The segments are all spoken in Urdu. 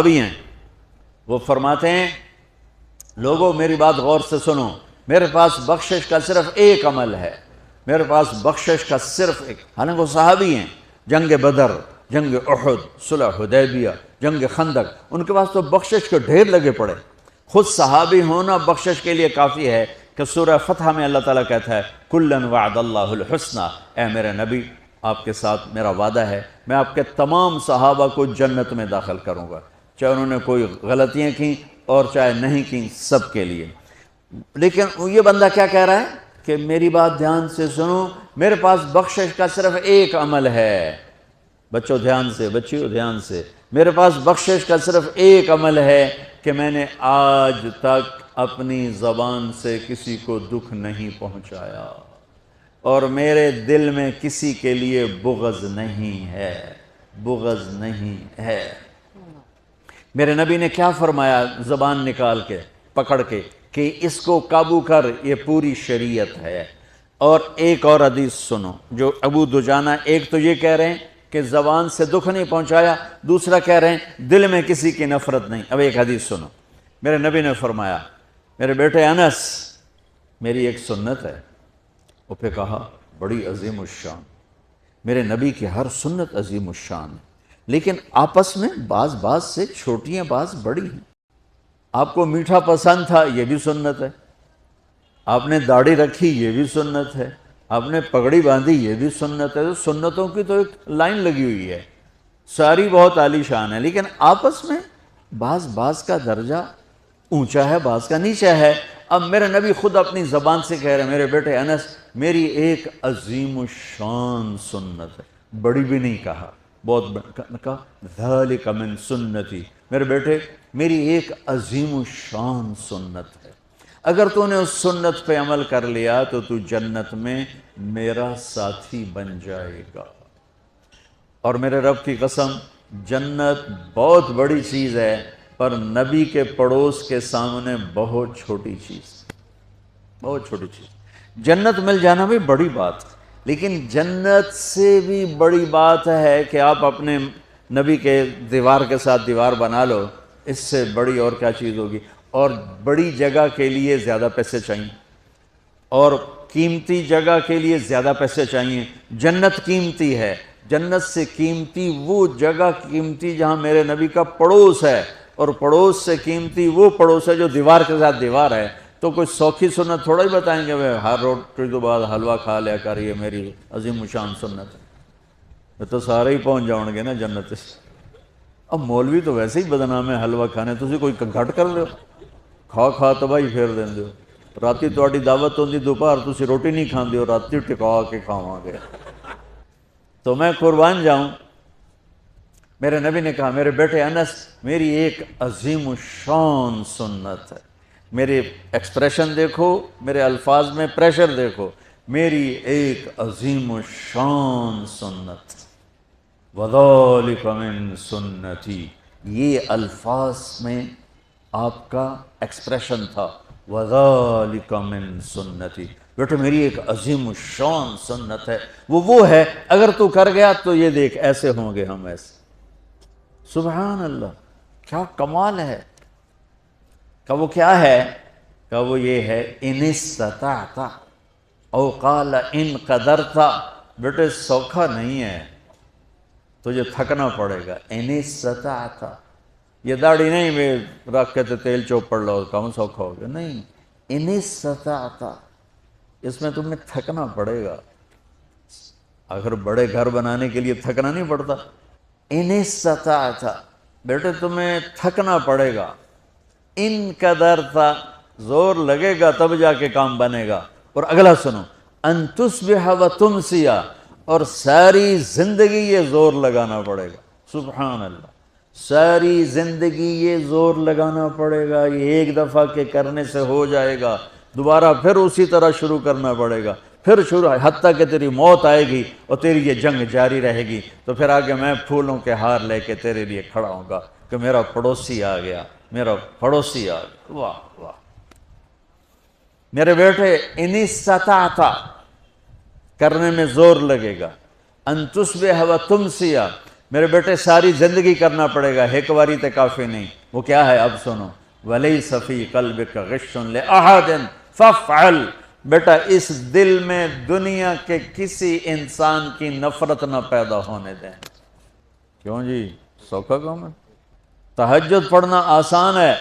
صحابی ہیں، وہ فرماتے ہیں لوگوں میری بات غور سے سنو، میرے پاس بخشش کا صرف ایک عمل ہے، میرے پاس بخشش کا صرف ایک، حالانکہ وہ صحابی ہیں، جنگ بدر، جنگ احد، صلح حدیبیہ، جنگ خندق، ان کے پاس تو بخشش کے ڈھیر لگے پڑے۔ خود صحابی ہونا بخشش کے لیے کافی ہے کہ سورہ فتح میں اللہ تعالیٰ کہتا ہے کُلًا وعد اللہ الحسنى، اے میرے نبی آپ کے ساتھ میرا وعدہ ہے، میں آپ کے تمام صحابہ کو جنت میں داخل کروں گا، چاہے انہوں نے کوئی غلطیاں کیں اور چاہے نہیں کیں، سب کے لیے۔ لیکن یہ بندہ کیا کہہ رہا ہے کہ میری بات دھیان سے سنو، میرے پاس بخشش کا صرف ایک عمل ہے، بچوں دھیان سے، بچیوں دھیان سے، میرے پاس بخشش کا صرف ایک عمل ہے کہ میں نے آج تک اپنی زبان سے کسی کو دکھ نہیں پہنچایا اور میرے دل میں کسی کے لیے بغض نہیں ہے، بغض نہیں ہے۔ میرے نبی نے کیا فرمایا زبان نکال کے پکڑ کے کہ اس کو قابو کر، یہ پوری شریعت ہے۔ اور ایک اور حدیث سنو جو ابو دجانہ، ایک تو یہ کہہ رہے ہیں کہ زبان سے دکھ نہیں پہنچایا، دوسرا کہہ رہے ہیں دل میں کسی کی نفرت نہیں۔ اب ایک حدیث سنو، میرے نبی نے فرمایا میرے بیٹے انس میری ایک سنت ہے، وہ پہ کہا بڑی عظیم الشان، میرے نبی کی ہر سنت عظیم الشان ہے، لیکن آپس میں بعض سے چھوٹی ہیں، بعض بڑی ہیں۔ آپ کو میٹھا پسند تھا، یہ بھی سنت ہے، آپ نے داڑھی رکھی، یہ بھی سنت ہے، آپ نے پگڑی باندھی، یہ بھی سنت ہے۔ تو سنتوں کی تو ایک لائن لگی ہوئی ہے، ساری بہت عالی شان ہے، لیکن آپس میں بعض کا درجہ اونچا ہے، بعض کا نیچا ہے۔ اب میرے نبی خود اپنی زبان سے کہہ رہے ہیں میرے بیٹے انس میری ایک عظیم الشان سنت ہے، بڑی بھی نہیں کہا، بہت کہا ذالک من سنتی، میرے بیٹے میری ایک عظیم الشان سنت ہے، اگر تو نے اس سنت پہ عمل کر لیا تو تو جنت میں میرا ساتھی بن جائے گا۔ اور میرے رب کی قسم جنت بہت بڑی چیز ہے، پر نبی کے پڑوس کے سامنے بہت چھوٹی چیز، بہت چھوٹی چیز۔ جنت مل جانا بھی بڑی بات، لیکن جنت سے بھی بڑی بات ہے کہ آپ اپنے نبی کے دیوار کے ساتھ دیوار بنا لو، اس سے بڑی اور کیا چیز ہوگی؟ اور بڑی جگہ کے لیے زیادہ پیسے چاہیے، اور قیمتی جگہ کے لیے زیادہ پیسے چاہیے۔ جنت قیمتی ہے، جنت سے قیمتی وہ جگہ قیمتی جہاں میرے نبی کا پڑوس ہے، اور پڑوس سے قیمتی وہ پڑوس ہے جو دیوار کے ساتھ دیوار ہے۔ تو کوئی سوکھی سنت تھوڑا ہی بتائیں گے ہر روٹی کے بعد حلوہ کھا لیا کر، یہ میری عظیم الشان سنت ہے، یہ تو سارے ہی پہنچ جاؤ گے نا جنت سے۔ اب مولوی تو ویسے ہی بدنام ہے حلوہ کھانے، تسی کوئی گھٹ کر لو، کھا تباہی پھیر دیں دیو، راتی تہاڈی دعوت ہوندی دوپہر تسی روٹی نہیں کھاندے ہو، راتی ٹکا کے کھاواں گے۔ تو میں قربان جاؤں، میرے نبی نے کہا میرے بیٹے انس میری ایک عظیم الشان سنت ہے، میرے ایکسپریشن دیکھو، میرے الفاظ میں پریشر دیکھو، میری ایک عظیم الشان سنت، وَذَلِكَ مِن سُنَّتِي، یہ الفاظ میں آپ کا ایکسپریشن تھا، وَذَلِكَ مِن سُنَّتِي، بیٹے میری ایک عظیم الشان سنت ہے، وہ ہے اگر تو کر گیا تو یہ دیکھ ایسے ہوں گے ہم، ایسے۔ سبحان اللہ، کیا کمال ہے! کہ وہ کیا ہے؟ کہ وہ یہ ہے ان استطعت او قال ان قدرت، بیٹے سوکھا نہیں ہے، تجھے تھکنا پڑے گا، ان استطعت، یہ داڑھی نہیں میں رکھ کے تیل چوپڑ لو کہوں سوکھا ہو گیا، نہیں، ان استطعت، اس میں تمہیں تھکنا پڑے گا۔ اگر بڑے گھر بنانے کے لیے تھکنا نہیں پڑتا، ان استطعت، بیٹے تمہیں تھکنا پڑے گا، ان قدرت، زور لگے گا تب جا کے کام بنے گا۔ اور اگلا سنو، ان تصبح و تمسی، اور ساری زندگی یہ زور لگانا پڑے گا۔ سبحان اللہ، ساری زندگی یہ زور لگانا پڑے گا، یہ ایک دفعہ کے کرنے سے ہو جائے گا، دوبارہ پھر اسی طرح شروع کرنا پڑے گا، پھر شروع، حتیٰ کہ تیری موت آئے گی اور تیری یہ جنگ جاری رہے گی، تو پھر آگے میں پھولوں کے ہار لے کے تیرے لیے کھڑا ہوں گا کہ میرا پڑوسی آ گیا، میرا پڑوسی آ گیا۔ واہ واہ، میرے بیٹے ان استطعت کرنے میں زور لگے گا، ان تصبح و تمسی، میرے بیٹے ساری زندگی کرنا پڑے گا، ایک باری تے کافی نہیں۔ وہ کیا ہے؟ اب سنو، وَلَيْسَ فِي قَلْبِكَ غِشٌّ لِأَحَدٍ فَافْعَلْ۔ بیٹا اس دل میں دنیا کے کسی انسان کی نفرت نہ پیدا ہونے دیں۔ کیوں جی؟ سوکھا کام ہے؟ تہجد پڑھنا آسان ہے،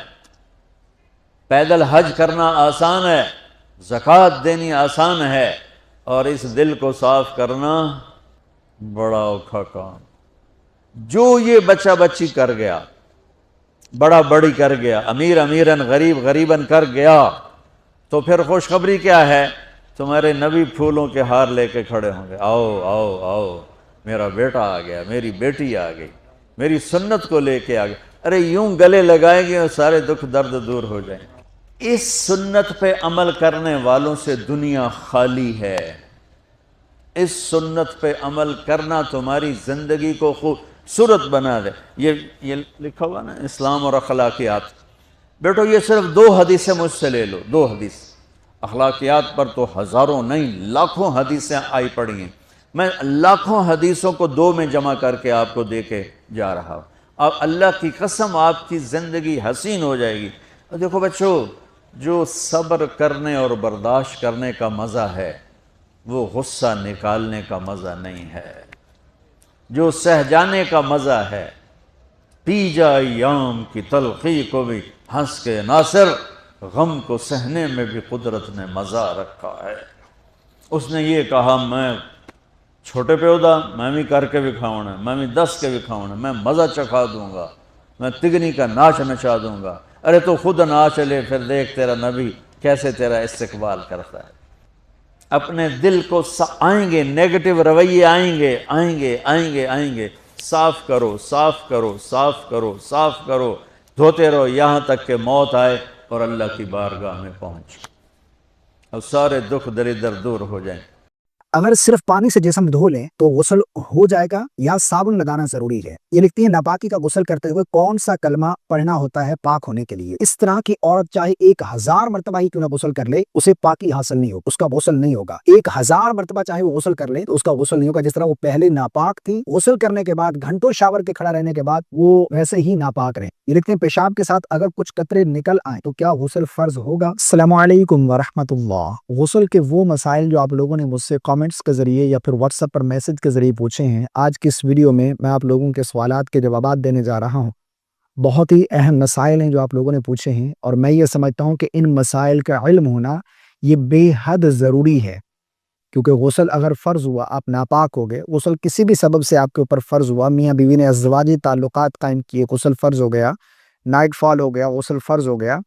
پیدل حج کرنا آسان ہے، زکوٰۃ دینی آسان ہے، اور اس دل کو صاف کرنا بڑا اوکھا کام۔ جو یہ بچہ بچی کر گیا، بڑا بڑی کر گیا، امیر امیرن غریب غریبن کر گیا، تو پھر خوشخبری کیا ہے؟ تمہارے نبی پھولوں کے ہار لے کے کھڑے ہوں گے، آؤ آؤ آؤ میرا بیٹا آ گیا، میری بیٹی آ گئی، میری سنت کو لے کے آ گئی۔ ارے یوں گلے لگائیں گے اور سارے دکھ درد دور ہو جائیں گے۔ اس سنت پہ عمل کرنے والوں سے دنیا خالی ہے۔ اس سنت پہ عمل کرنا تمہاری زندگی کو خوبصورت بنا دے۔ یہ لکھا ہوا نا اسلام اور اخلاقیات۔ بیٹو یہ صرف 2 حدیثیں مجھ سے لے لو، 2 حدیث۔ اخلاقیات پر تو ہزاروں نہیں لاکھوں حدیثیں آئی پڑی ہیں، میں لاکھوں حدیثوں کو 2 میں جمع کر کے آپ کو دے کے جا رہا ہوں۔ اب اللہ کی قسم آپ کی زندگی حسین ہو جائے گی۔ دیکھو بچوں، جو صبر کرنے اور برداشت کرنے کا مزہ ہے وہ غصہ نکالنے کا مزہ نہیں ہے۔ جو سہ جانے کا مزہ ہے، پی جا ایام کی تلخی کو بھی ہنس کے ناصر، غم کو سہنے میں بھی قدرت نے مزہ رکھا ہے۔ اس نے یہ کہا میں چھوٹے پیودا میں بھی کر کے دکھاؤں، میں بھی دس کے دکھاؤں، میں مزہ چکھا دوں گا، میں تگنی کا ناچ نچا دوں گا۔ ارے تو خود ناچ لے، پھر دیکھ تیرا نبی کیسے تیرا استقبال کرتا ہے۔ اپنے دل کو آئیں گے نیگیٹو رویے، آئیں گے آئیں گے آئیں گے آئیں گے، صاف کرو صاف کرو صاف کرو صاف کرو، دھوتے رہو یہاں تک کہ موت آئے اور اللہ کی بارگاہ میں پہنچ، اب سارے دکھ دریدر دور ہو جائیں۔ اگر صرف پانی سے جسم دھو لیں تو غسل ہو جائے گا یا صابن لگانا ضروری ہے؟ یہ لکھتی ہیں ناپاکی کا غسل کرتے ہوئے کون سا کلمہ پڑھنا ہوتا ہے پاک ہونے کے لیے؟ اس طرح کی عورت چاہے 1000 مرتبہ ہی کیوں نہ غسل کر لے، اسے پاکی حاصل نہیں ہوگا، اس کا غسل نہیں ہوگا۔ 1000 مرتبہ چاہے وہ غسل کر لے تو اس کا غسل نہیں ہوگا۔ جس طرح وہ پہلے ناپاک تھی، غسل کرنے کے بعد گھنٹوں شاور کے کھڑا رہنے کے بعد وہ ویسے ہی ناپاک رہے۔ یہ لکھتے ہیں پیشاب کے ساتھ اگر کچھ قطرے نکل آئیں تو کیا غسل فرض ہوگا؟ السلام علیکم ورحمۃ اللہ۔ غسل کے وہ مسائل جو آپ لوگوں نے مجھ سے کامنٹس کے ذریعے یا پھر واٹس ایپ پر میسج کے ذریعے پوچھے ہیں، آج کی اس ویڈیو میں آپ لوگوں کے سوالات کے جوابات دینے جا رہا ہوں۔ بہت ہی اہم مسائل ہیں جو آپ لوگوں نے پوچھے ہیں، اور میں یہ سمجھتا ہوں کہ ان مسائل کا علم ہونا یہ بے حد ضروری ہے، کیونکہ غسل اگر فرض ہوا، آپ ناپاک ہو گئے، غسل کسی بھی سبب سے آپ کے اوپر فرض ہوا، میاں بیوی نے ازدواجی تعلقات قائم کیے، غسل فرض ہو گیا، نائٹ فال ہو گیا، غسل فرض ہو گیا،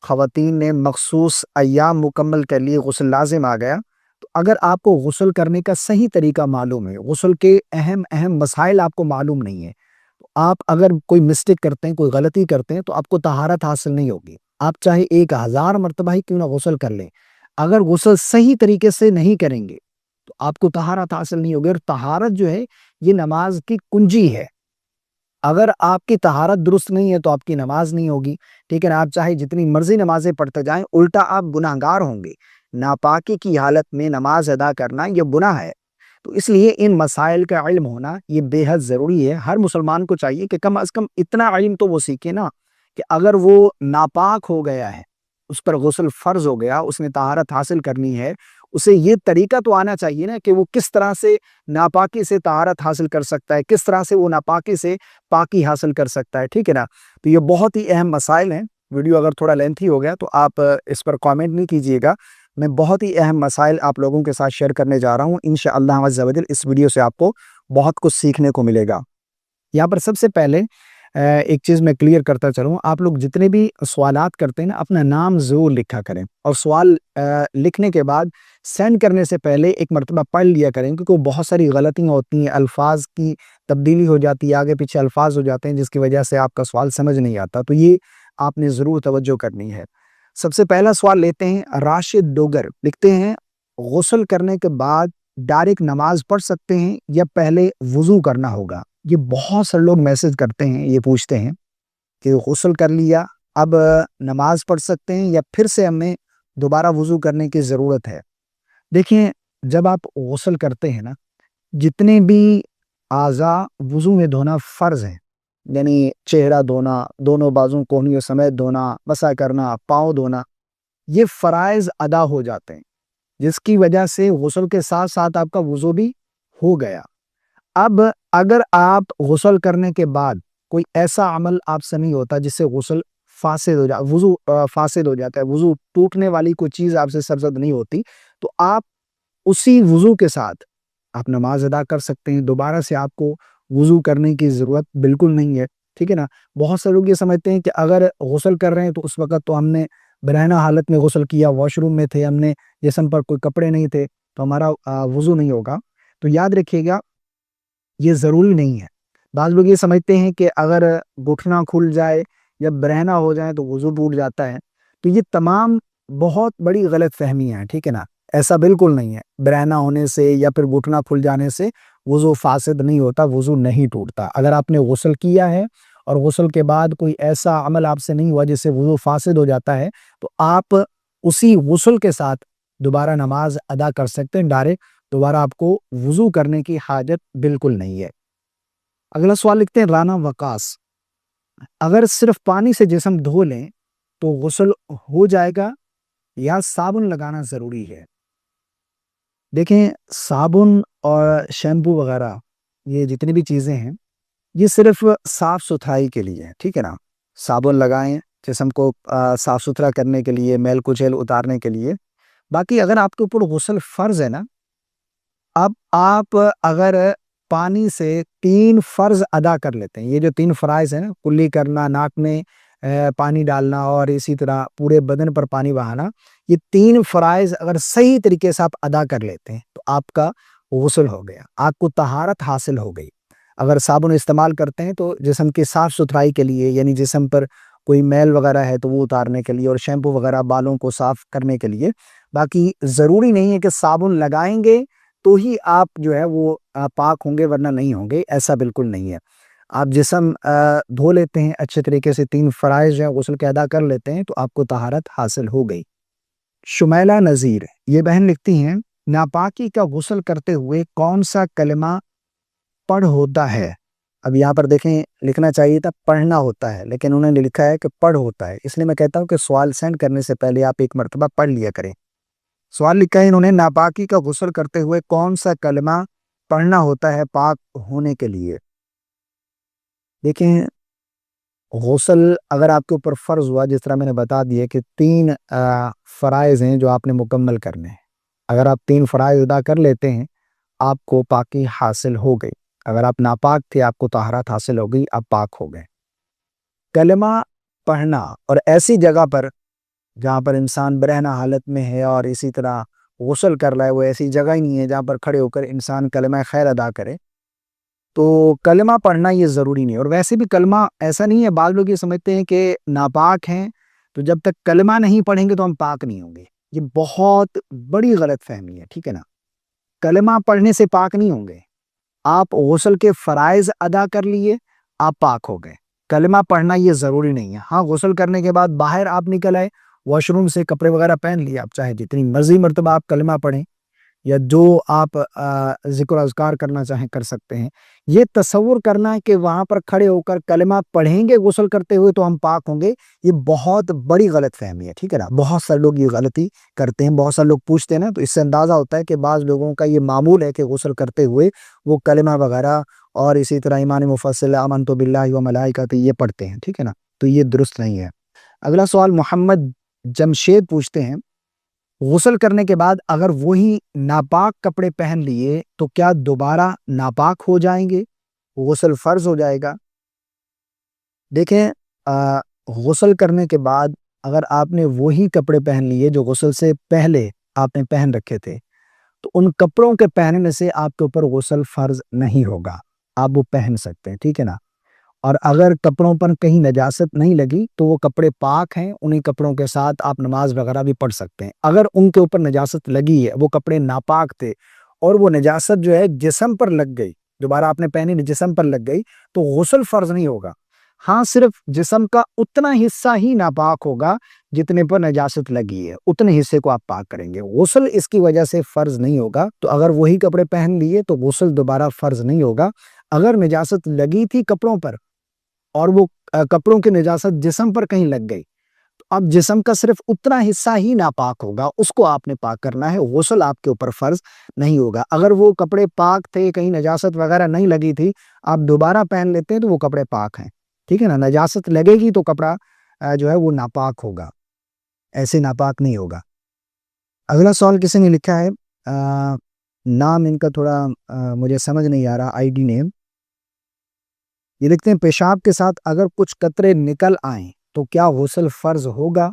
خواتین نے مخصوص ایام مکمل کر لیے، غسل لازم آ گیا، تو اگر آپ کو غسل کرنے کا صحیح طریقہ معلوم ہے، غسل کے اہم مسائل آپ کو معلوم نہیں ہے، تو آپ اگر کوئی مسٹیک کرتے ہیں، کوئی غلطی کرتے ہیں، تو آپ کو طہارت حاصل نہیں ہوگی۔ آپ چاہے 1000 مرتبہ ہی کیوں نہ غسل کر لیں، اگر غسل صحیح طریقے سے نہیں کریں گے تو آپ کو طہارت حاصل نہیں ہوگی۔ اور طہارت جو ہے یہ نماز کی کنجی ہے۔ اگر آپ کی طہارت درست نہیں ہے تو آپ کی نماز نہیں ہوگی، ٹھیک ہے نا؟ آپ چاہے جتنی مرضی نمازیں پڑھتے جائیں، الٹا آپ گناہگار ہوں گے۔ ناپاکی کی حالت میں نماز ادا کرنا یہ گناہ ہے، تو اس لیے ان مسائل کا علم ہونا یہ بے حد ضروری ہے۔ ہر مسلمان کو چاہیے کہ کم از کم اتنا علم تو وہ سیکھے نا، کہ اگر وہ ناپاک ہو گیا ہے، اس پر غسل فرض ہو گیا، اس نے طہارت حاصل کرنی ہے، اسے یہ طریقہ تو آنا چاہیے نا کہ وہ کس طرح سے ناپاکی سے طہارت حاصل کر سکتا ہے، کس طرح سے وہ ناپاکی سے پاکی حاصل کر سکتا ہے، ٹھیک ہے نا؟ تو یہ بہت ہی اہم مسائل ہیں۔ ویڈیو اگر تھوڑا لینتھی ہو گیا تو آپ اس پر کامنٹ نہیں کیجیے گا، میں بہت ہی اہم مسائل آپ لوگوں کے ساتھ شیئر کرنے جا رہا ہوں۔ انشاءاللہ عز و جل اس ویڈیو سے آپ کو بہت کچھ سیکھنے کو ملے گا۔ یہاں پر سب سے پہلے ایک چیز میں کلیئر کرتا چلوں، آپ لوگ جتنے بھی سوالات کرتے ہیں نا، اپنا نام ضرور لکھا کریں، اور سوال لکھنے کے بعد سینڈ کرنے سے پہلے ایک مرتبہ پڑھ لیا کریں، کیونکہ بہت ساری غلطیاں ہوتی ہیں، الفاظ کی تبدیلی ہو جاتی ہے، آگے پیچھے الفاظ ہو جاتے ہیں، جس کی وجہ سے آپ کا سوال سمجھ نہیں آتا، تو یہ آپ نے ضرور توجہ کرنی ہے۔ سب سے پہلا سوال لیتے ہیں راشد ڈوگر، لکھتے ہیں غسل کرنے کے بعد ڈائریکٹ نماز پڑھ سکتے ہیں یا پہلے وضو کرنا ہوگا؟ یہ بہت سارے لوگ میسج کرتے ہیں، یہ پوچھتے ہیں کہ غسل کر لیا، اب نماز پڑھ سکتے ہیں یا پھر سے ہمیں دوبارہ وضو کرنے کی ضرورت ہے؟ دیکھیں، جب آپ غسل کرتے ہیں نا، جتنے بھی اعضا وضو میں دھونا فرض ہے، یعنی چہرہ دھونا، دونوں بازوں کونیوں سمیت دھونا، مسح کرنا، پاؤں دھونا، یہ فرائض ادا ہو جاتے ہیں، جس کی وجہ سے غسل کے ساتھ ساتھ آپ کا وضو بھی ہو گیا۔ اب اگر آپ غسل کرنے کے بعد کوئی ایسا عمل آپ سے نہیں ہوتا جس سے غسل فاسد ہو جائے، وضو فاسد ہو جاتا ہے، وضو ٹوٹنے والی کوئی چیز آپ سے سرزد نہیں ہوتی، تو آپ اسی وضو کے ساتھ آپ نماز ادا کر سکتے ہیں۔ دوبارہ سے آپ کو وضو کرنے کی ضرورت بالکل نہیں ہے، ٹھیک ہے نا۔ بہت سے لوگ یہ سمجھتے ہیں کہ اگر غسل کر رہے ہیں تو اس وقت تو ہم نے برہنہ حالت میں غسل کیا، واش روم میں تھے، ہم نے جسم پر کوئی کپڑے نہیں تھے تو ہمارا وضو نہیں ہوگا۔ تو یاد رکھیے گا یہ ضروری نہیں ہے۔ بعض لوگ یہ سمجھتے ہیں کہ اگر گھٹنا کھل جائے یا برہنہ ہو جائے تو وضو ٹوٹ جاتا ہے، تو یہ تمام بہت بڑی غلط فہمیاں ہیں، ٹھیک ہے نا۔ ایسا بالکل نہیں ہے، برہنہ ہونے سے یا پھر گھٹنا کھل جانے سے وضو فاسد نہیں ہوتا، وضو نہیں ٹوٹتا۔ اگر آپ نے غسل کیا ہے اور غسل کے بعد کوئی ایسا عمل آپ سے نہیں ہوا جس سے وضو فاسد ہو جاتا ہے، تو آپ اسی غسل کے ساتھ دوبارہ نماز ادا کر سکتے ہیں، ڈائریکٹ دوبارہ آپ کو وضو کرنے کی حاجت بالکل نہیں ہے۔ اگلا سوال لکھتے ہیں رانا وقاص، اگر صرف پانی سے جسم دھو لیں تو غسل ہو جائے گا یا صابن لگانا ضروری ہے؟ دیکھیں، صابن اور شیمپو وغیرہ یہ جتنی بھی چیزیں ہیں یہ صرف صاف ستھرائی کے لیے ہے، ٹھیک ہے نا۔ صابن لگائیں جسم کو صاف ستھرا کرنے کے لیے، میل کچیل اتارنے کے لیے۔ باقی اگر آپ کے اوپر غسل فرض ہے نا، اب آپ اگر پانی سے 3 فرض ادا کر لیتے ہیں، یہ جو 3 فرائض ہیں نا، کلی کرنا، ناک میں پانی ڈالنا اور اسی طرح پورے بدن پر پانی بہانا، یہ 3 فرائض اگر صحیح طریقے سے آپ ادا کر لیتے ہیں تو آپ کا غسل ہو گیا، آپ کو طہارت حاصل ہو گئی۔ اگر صابن استعمال کرتے ہیں تو جسم کی صاف ستھرائی کے لیے، یعنی جسم پر کوئی میل وغیرہ ہے تو وہ اتارنے کے لیے، اور شیمپو وغیرہ بالوں کو صاف کرنے کے لیے۔ باقی ضروری نہیں ہے کہ صابن لگائیں گے تو ہی آپ جو ہے وہ پاک ہوں گے ورنہ نہیں ہوں گے، ایسا بالکل نہیں ہے۔ آپ جسم دھو لیتے ہیں اچھے طریقے سے، 3 فرائض جو ہیں غسل کے ادا کر لیتے ہیں تو آپ کو طہارت حاصل ہو گئی۔ شمیلہ نذیر یہ بہن لکھتی ہیں، ناپاکی کا غسل کرتے ہوئے کون سا کلمہ پڑھ ہوتا ہے؟ اب یہاں پر دیکھیں، لکھنا چاہیے تھا پڑھنا ہوتا ہے، لیکن انہوں نے لکھا ہے کہ پڑھ ہوتا ہے، اس لیے میں کہتا ہوں کہ سوال سینڈ کرنے سے پہلے آپ ایک مرتبہ پڑھ لیا کریں۔ سوال لکھا ہے انہوں نے، ناپاکی کا غسل کرتے ہوئے کون سا کلمہ پڑھنا ہوتا ہے پاک ہونے کے لیے؟ دیکھیں، غسل اگر آپ کے اوپر فرض ہوا، جس طرح میں نے بتا دیا کہ 3 فرائض ہیں جو آپ نے مکمل کرنے ہیں، اگر آپ 3 فرائض ادا کر لیتے ہیں آپ کو پاکی حاصل ہو گئی۔ اگر آپ ناپاک تھے آپ کو طہارت حاصل ہو گئی، آپ پاک ہو گئے۔ کلمہ پڑھنا اور ایسی جگہ پر جہاں پر انسان برہنہ حالت میں ہے اور اسی طرح غسل کر رہا ہے، وہ ایسی جگہ ہی نہیں ہے جہاں پر کھڑے ہو کر انسان کلمہ خیر ادا کرے، تو کلمہ پڑھنا یہ ضروری نہیں ہے۔ اور ویسے بھی کلمہ ایسا نہیں ہے، بعض لوگ یہ سمجھتے ہیں کہ ناپاک ہیں تو جب تک کلمہ نہیں پڑھیں گے تو ہم پاک نہیں ہوں گے، یہ بہت بڑی غلط فہمی ہے، ٹھیک ہے نا۔ کلمہ پڑھنے سے پاک نہیں ہوں گے، آپ غسل کے فرائض ادا کر لیے، آپ پاک ہو گئے۔ کلمہ پڑھنا یہ ضروری نہیں ہے۔ ہاں، غسل کرنے کے بعد باہر آپ نکل آئے، واش روم سے کپڑے وغیرہ پہن لیے، آپ چاہے جتنی مرضی مرتبہ آپ کلمہ پڑھیں یا جو آپ ذکر و اذکار کرنا چاہیں کر سکتے ہیں۔ یہ تصور کرنا ہے کہ وہاں پر کھڑے ہو کر کلمہ پڑھیں گے غسل کرتے ہوئے تو ہم پاک ہوں گے، یہ بہت بڑی غلط فہمی ہے، ٹھیک ہے نا۔ بہت سارے لوگ یہ غلطی کرتے ہیں، بہت سارے لوگ پوچھتے ہیں نا، تو اس سے اندازہ ہوتا ہے کہ بعض لوگوں کا یہ معمول ہے کہ غسل کرتے ہوئے وہ کلمہ وغیرہ اور اسی طرح ایمان مفصل آمنت باللہ و ملائکتہ یہ پڑھتے ہیں، ٹھیک ہے نا، تو یہ درست نہیں ہے۔ اگلا سوال محمد جمشید پوچھتے ہیں، غسل کرنے کے بعد اگر وہی ناپاک کپڑے پہن لیے تو کیا دوبارہ ناپاک ہو جائیں گے؟ غسل فرض ہو جائے گا؟ دیکھیں، غسل کرنے کے بعد اگر آپ نے وہی کپڑے پہن لیے جو غسل سے پہلے آپ نے پہن رکھے تھے تو ان کپڑوں کے پہننے سے آپ کے اوپر غسل فرض نہیں ہوگا، آپ وہ پہن سکتے ہیں، ٹھیک ہے نا۔ اور اگر کپڑوں پر کہیں نجاست نہیں لگی تو وہ کپڑے پاک ہیں، انہیں کپڑوں کے ساتھ آپ نماز وغیرہ بھی پڑھ سکتے ہیں۔ اگر ان کے اوپر نجاست لگی ہے، وہ کپڑے ناپاک تھے اور وہ نجاست جو ہے جسم پر لگ گئی، دوبارہ آپ نے پہنی جسم پر لگ گئی، تو غسل فرض نہیں ہوگا۔ ہاں، صرف جسم کا اتنا حصہ ہی ناپاک ہوگا جتنے پر نجاست لگی ہے، اتنے حصے کو آپ پاک کریں گے، غسل اس کی وجہ سے فرض نہیں ہوگا۔ تو اگر وہی کپڑے پہن لیے تو غسل دوبارہ فرض نہیں ہوگا۔ اگر نجاست لگی تھی کپڑوں پر اور وہ کپڑوں کی نجاست جسم پر کہیں لگ گئی تو اب جسم کا صرف اتنا حصہ ہی ناپاک ہوگا، اس کو آپ نے پاک کرنا ہے، غسل آپ کے اوپر فرض نہیں ہوگا۔ اگر وہ کپڑے پاک تھے، کہیں نجاست وغیرہ نہیں لگی تھی، آپ دوبارہ پہن لیتے ہیں تو وہ کپڑے پاک ہیں، ٹھیک ہے نا۔ نجاست لگے گی تو کپڑا جو ہے وہ ناپاک ہوگا، ایسے ناپاک نہیں ہوگا۔ اگلا سوال کسی نے لکھا ہے، نام ان کا تھوڑا مجھے سمجھ نہیں آ رہا، آئی ڈی نیم۔ یہ لکھتے ہیں پیشاب کے ساتھ اگر کچھ قطرے نکل آئیں تو کیا غسل فرض ہوگا؟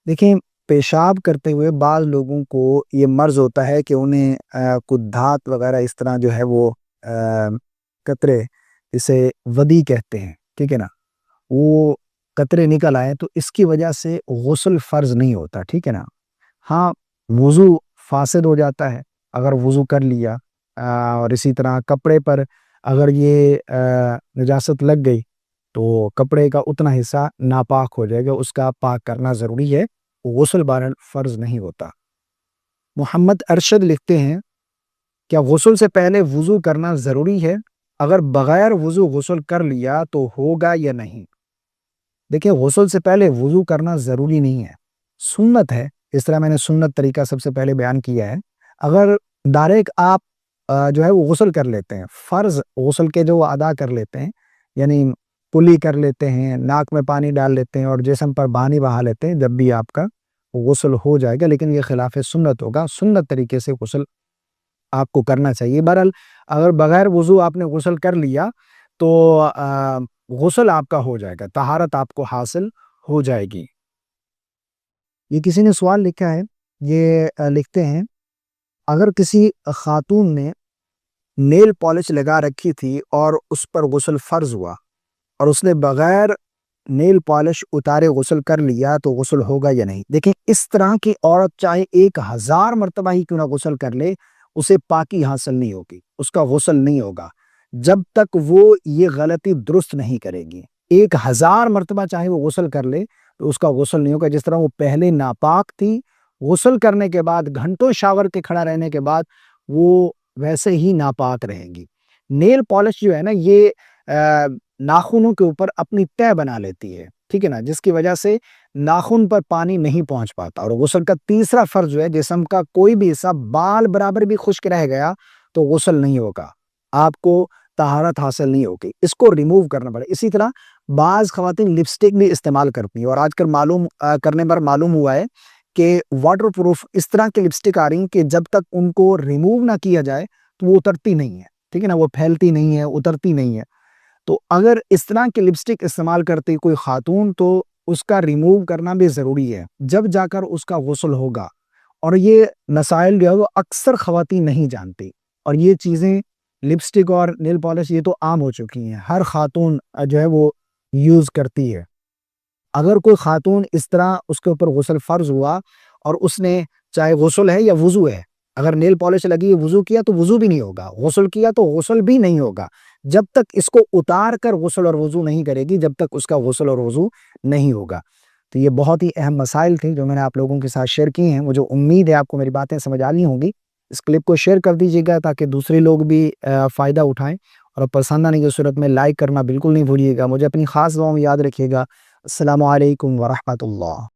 دیکھیں، پیشاب کرتے ہوئے بعض لوگوں کو یہ مرض ہوتا ہے کہ انہیں کچھ دھات وغیرہ اس طرح جو ہے وہ قطرے، اسے ودی کہتے ہیں، ٹھیک ہے نا، وہ قطرے نکل آئے تو اس کی وجہ سے غسل فرض نہیں ہوتا، ٹھیک ہے نا۔ ہاں، وضو فاسد ہو جاتا ہے اگر وضو کر لیا، اور اسی طرح کپڑے پر اگر یہ نجاست لگ گئی تو کپڑے کا اتنا حصہ ناپاک ہو جائے گا، اس کا پاک کرنا ضروری ہے، غسل بہرحال فرض نہیں ہوتا۔ محمد ارشد لکھتے ہیں، کیا غسل سے پہلے وضو کرنا ضروری ہے؟ اگر بغیر وضو غسل کر لیا تو ہوگا یا نہیں؟ دیکھیں، غسل سے پہلے وضو کرنا ضروری نہیں ہے، سنت ہے، اس طرح میں نے سنت طریقہ سب سے پہلے بیان کیا ہے۔ اگر ڈائریکٹ آپ جو ہے وہ غسل کر لیتے ہیں، فرض غسل کے جو ادا کر لیتے ہیں، یعنی کلی کر لیتے ہیں، ناک میں پانی ڈال لیتے ہیں اور جسم پر پانی بہا لیتے ہیں، جب بھی آپ کا غسل ہو جائے گا، لیکن یہ خلاف سنت ہوگا۔ سنت طریقے سے غسل آپ کو کرنا چاہیے۔ بہرحال اگر بغیر وضو آپ نے غسل کر لیا تو غسل آپ کا ہو جائے گا، طہارت آپ کو حاصل ہو جائے گی۔ یہ کسی نے سوال لکھا ہے، یہ لکھتے ہیں، اگر کسی خاتون نے نیل پالش لگا رکھی تھی اور اس پر غسل فرض ہوا اور اس نے بغیر نیل پالش اتارے غسل کر لیا تو غسل ہوگا یا نہیں؟ دیکھیں، اس طرح کی عورت چاہے 1000 مرتبہ ہی کیوں نہ غسل کر لے، اسے پاکی حاصل نہیں ہوگی، اس کا غسل نہیں ہوگا جب تک وہ یہ غلطی درست نہیں کرے گی۔ 1000 مرتبہ چاہے وہ غسل کر لے تو اس کا غسل نہیں ہوگا۔ جس طرح وہ پہلے ناپاک تھی، غسل کرنے کے بعد گھنٹوں شاور کے کھڑا رہنے کے بعد وہ ویسے ہی ناپاک رہے گی۔ نیل پالش جو ہے نا، یہ ناخنوں کے اوپر اپنی تہ بنا لیتی ہے، ٹھیک ہے نا، جس کی وجہ سے ناخن پر پانی نہیں پہنچ پاتا۔ اور غسل کا تیسرا فرض جو ہے، جسم کا کوئی بھی حصہ بال برابر بھی خشک رہ گیا تو غسل نہیں ہوگا، آپ کو طہارت حاصل نہیں ہوگی، اس کو ریموو کرنا پڑے۔ اسی طرح بعض خواتین لپسٹک بھی استعمال کرتی ہیں، اور آج کل معلوم کرنے پر معلوم ہوا ہے کہ واٹر پروف اس طرح کی لپسٹک آ رہی ہیں کہ جب تک ان کو ریموو نہ کیا جائے تو وہ اترتی نہیں ہے، ٹھیک ہے نا، وہ پھیلتی نہیں ہے، اترتی نہیں ہے۔ تو اگر اس طرح کی لپسٹک استعمال کرتی کوئی خاتون تو اس کا ریموو کرنا بھی ضروری ہے، جب جا کر اس کا غسل ہوگا۔ اور یہ مسائل جو ہے وہ اکثر خواتین نہیں جانتی، اور یہ چیزیں لپسٹک اور نیل پالش یہ تو عام ہو چکی ہیں، ہر خاتون جو ہے وہ یوز کرتی ہے۔ اگر کوئی خاتون اس طرح اس کے اوپر غسل فرض ہوا اور اس نے چاہے غسل ہے یا وضو ہے، اگر نیل پالش لگی وضو کیا تو وضو بھی نہیں ہوگا، غسل کیا تو غسل بھی نہیں ہوگا، جب تک اس کو اتار کر غسل اور وضو نہیں کرے گی، جب تک اس کا غسل اور وضو نہیں ہوگا۔ تو یہ بہت ہی اہم مسائل تھے جو میں نے آپ لوگوں کے ساتھ شیئر کی ہیں۔ مجھے امید ہے آپ کو میری باتیں سمجھ آ رہی ہوں گی۔ اس کلپ کو شیئر کر دیجیے گا تاکہ دوسرے لوگ بھی فائدہ اٹھائیں، اور پسند آنے کی صورت میں لائک کرنا بالکل نہیں بھولیے گا۔ مجھے اپنی خاص دعاؤں میں یاد رکھیے گا۔ السلام علیکم ورحمۃ اللہ۔